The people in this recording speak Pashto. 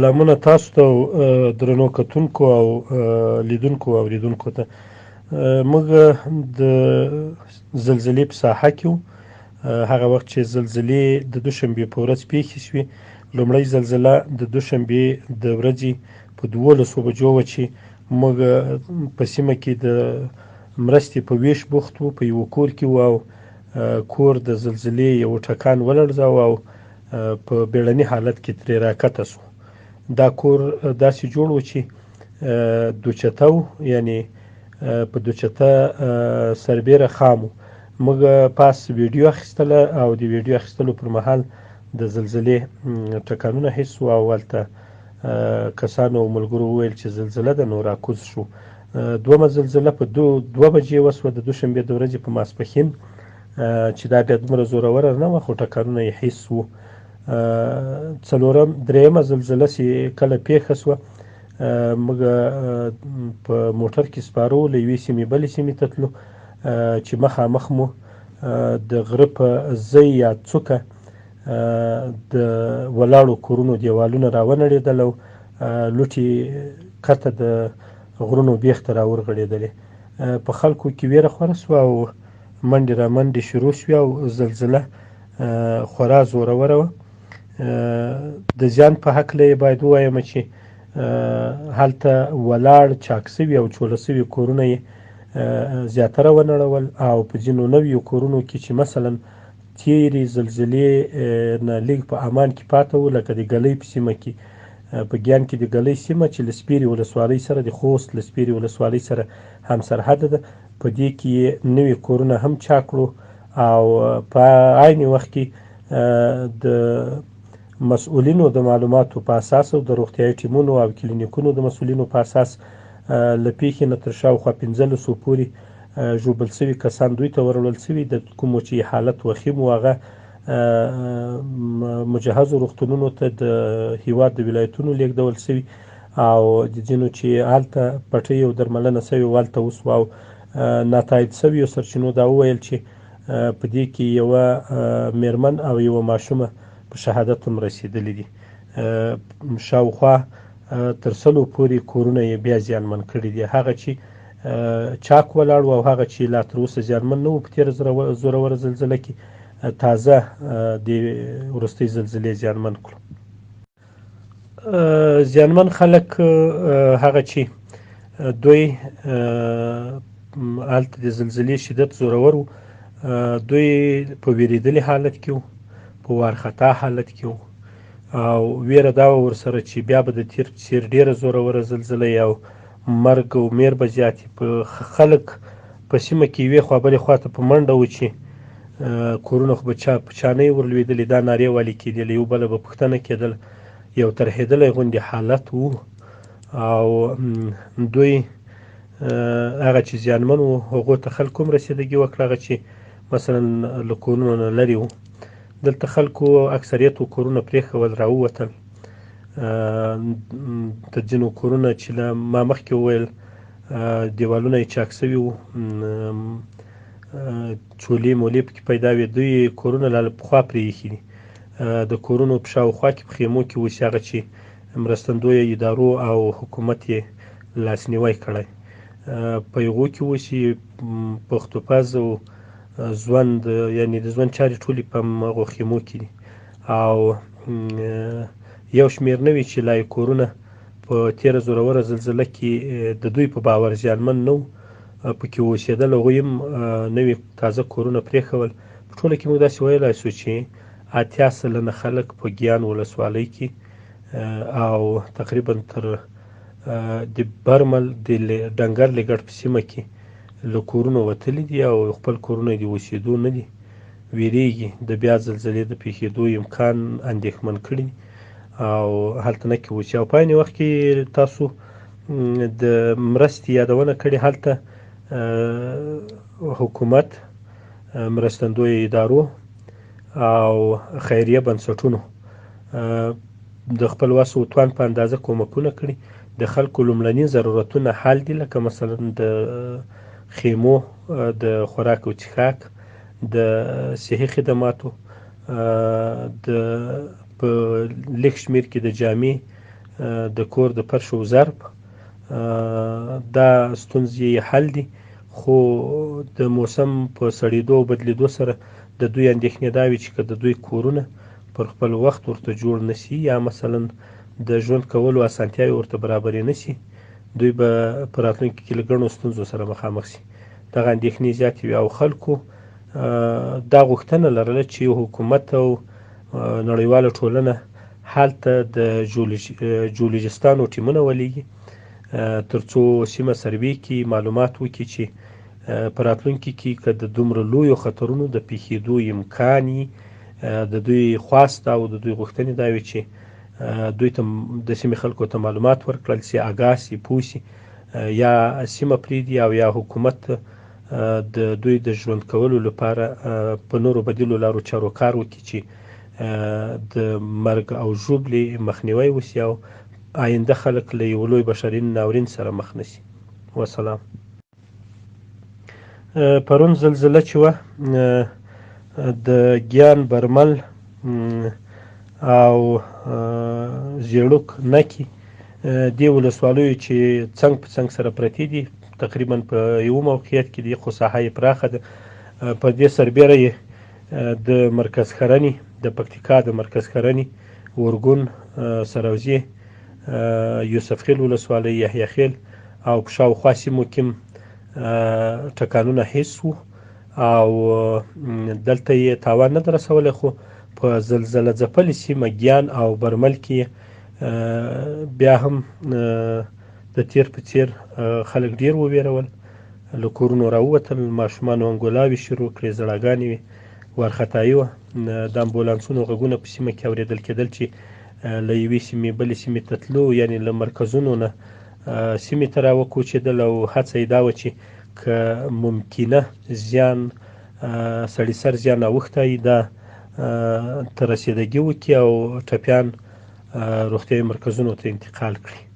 سلامونه تاسو ته درنو کتونکو او لیدونکو او اوریدونکو ته موږ د زلزلې په ساحه کې وو. هغه وخت چې زلزلې د دوشنبې په ورځ پیښې شوې. لومړۍ زلزله د دوشنبې د ورځې په 12 بجو وه چې موږ په سیمه کې د مرستې په ویش بوخت وو، په یوه کور کې وو او کور د زلزلې یو ټکان ولړزاوه او په بیړني حالت کې ترې راکته سو. دا کور داسې جوړ و چې دوچته و، یعنی په دوچته سربیره خام و. موږ پاس ویډیو اخیستله او د ویډیو اخیستلو پر مهال د زلزلې ټکانونه حس و او هلته کسانو او ملګرو وویل چې زلزله ده، نو راکوز شو. دومه زلزله په 2 بجې وسوه د دوشنبې د ورځې په ماسپښین، چې دا بیا دومره زوروره نه وه خو ټکانونه یې حس وو. درېیمه زلزله چې کله پیښه سوه، موږ په موټر کې سپاره وو، له یوې سیمې بلې سیمې ته تلو چې مخامخ مو د غره په ځای یا څوکه د ولاړو کورونو دیوالونه راونړېدل او لوټې کته د غرونو بیخ ته راورغړېدلې. په خلکو کې ویره خوره سوه او منډې رامنډې شروع سوې او زلزله خورا زوروره وه. د زیان په هکله یې باید ووایم چې هلته ولاړ چاک سوي او چوله سوي کورونه یې زیاتره ونړول او په ځینو نویو کورونو کې چې مثلا تیرې زلزلې نه لږ په امان کې پاته وو، لکه د ګلۍ په سیمه کې، په ګیان کې د ګلۍ سیمه چې له سپیرې ولسوالۍ سره د خوست له سپیرې ولسوالۍ سره هم سرحده ده، په دې کې یې نوي کورونه هم چاک کړو او په عین وخت کې د مسؤلینو د معلوماتو په اساس او د روغتیايي ټیمونو او کلینیکونو د مسؤلینو په اساس له پیښې نه تر شاوخوا 1500 پورې ژوبل سوي کسان دوی ته وروړل سوي. د کومو چې حالت وخیم و هغه مجهزو روغتونونو ته د هیواد د ولایتونو لیږدول سوي او د ځینو چې هلته پټۍ او درملنه سوې وه هلته وسوه او ناتایید سویو سرچینو دا وویل چې په دې کې یوه میرمن او یوه ماشومه په شهادت هم رسېدلي دي. شاوخوا تر 100 پورې کورونه یې بیا زیانمن کړي دي، هغه چې چاک ولاړ و او هغه چې لا تر اوسه زیانمن نه و په تېره زوروره زلزله کې تازه د وروستۍ زلزلې زیانمن کړو. زیانمن خلک هغه چې دوی هلته د زلزلې شدت زورور و، دوی په ویرېدلي حالت کې وو، په وارخطا حالت کې وو او ویره دا وه ورسره چې بیا به د تیر په څېر ډېره زوروره زلزله او مرګ او میر به زیات په خلک په سیمه کې یوې خوا بلې خوا ته په منډه وو چې کورونه خو به په چا نه یې ورلوېدلي، دا نارې والې کېدلې، یو بله به پوښتنه کېدله، یو ترهېدلی غوندې حالت و او دوی هغه چې زیانمن وو هغو ته خلکو هم رسېدګي وکړه، هغه چې مثلا له کورونو نه لرې وو. دلته خلکو اکثریتو کورونه پرېښول، راووتل. د ځینو کورونه چې له ما مخکې وویل دیوالونه یې چاک سوي وو، چولې مولې پکې پیدا وې، دوی کورونه لا له پخوا پرې ایښي دي. د کورونو په شاوخوا کې په خیمو کې اوس هغه چې مرستندویه ادارو او حکومت یې لاسنیوی کړی، په هغو کې اوس یې پختوپز او ژوند، یعنې د ژوند چارې ټولې په هغو خیمو کې دي او یو شمېر نوي چې لا یې کورونه په تېره زوروره زلزله کې د دوی په باور زیانمن نه وو پکې اوسېدل، هغوی هم نوي تازه کورونه پرېښول. په ټوله کې موږ داسې ویلی سو چې 80 سلنه خلک په ګیان ولسوالۍ کې او تقریبا تر د برمل د ډنګر لګړ په سیمه کې له کورونو وتلي دي او خپل کورونه د اوسېدو نه دي، ویرېږي د بیا زلزلې د پیښېدو امکان اندېښمن کړي او هلته نه کې اوسي. او په عین وخت کې تاسو د مرستې یادونه کړې، هلته حکومت، مرستندویه ادارو او خیریه بنسټونو د خپل وس او توان په اندازه کومکونه کړي. د خلکو لومړني ضرورتونه حل دي، لکه مثلا د خیمو، د خوراک او څښاک، د صحي خدماتو، د په لږ شمېر کې د جامې د کور د فرش او ظرف دا ستونزې حل دي، خو د موسم په سړېدو او بدلېدو سره د دوی اندېښنې دا وي چې که د دوی کورونه پر خپل وخت ورته جوړ نشي یا مثلا د ژوند کولو اسانتیاوې ورته برابرې نشي، دوی به په راتلونکي کې له ګڼو ستونزو سره مخامخ شي. دغه اندېښنې زیاتې وي او خلکو دا غوښتنه لرله چې حکومت او نړیواله ټولنه هلته د جیولوجستانو ټیمونه ولېږي تر څو سیمه سروې کړي، معلومات وکړي چې په راتلونکي کې که د دومره لویو خطرونو د پیښېدو امکان وي، د دوی خواست او د دوی غوښتنې دا وي چې دوی ته د سیمې خلکو ته معلومات ورکړل سي، آګاه سي، پوه سي، یا سیمه پرېږدي او یا حکومت د دوی د ژوند کولو لپاره په نورو بدیلو لارو چارو کار وکړي چې د مرګ او ژوبلې مخنیوی وسي او آینده خلک له یو لوی بشري ناورین سره مخ نشي. وسلام. پرون زلزله چې وه د ګیان، برمل او زیړوک، نکې دې ولسوالیو چې څنګ په څنګ سره پرتې دي، تقریبا په یو موقعیت کې دي، خو ساحه یې پراخه ده. په دې سربیره یې د مرکز ښرنې، د پکتیکا د مرکز ښرنې، ورګون، سروزې، یوسف خیل ولسوالۍ، یحیی خیل او په شاوخوا سیمو کې ټکانونه حس وو او دلته یې تاوان نه ده رسولی، خو په زلزله ځپلې سیمه ګیان او برمل کې بیا هم د تیر په څیر خلک ډیر وویرول، له کورونو راووتل، ماشومانو انګولاوې شروع کړې، زړاګانې وې، وارخطایي وه. د امبولانسونو غږونه په سیمه کې اورېدل کېدل چې له یوې سیمې بلې سیمې ته تلو، یعنې له مرکزونو نه سیمې ته راوکوچېدل او هڅه یې دا وه چې که ممکنه زیان سړي سر زیان اوښتی دا ته رسېدګي وکړي او ټپیان روغتیایي مرکزونو ته انتقال کړي.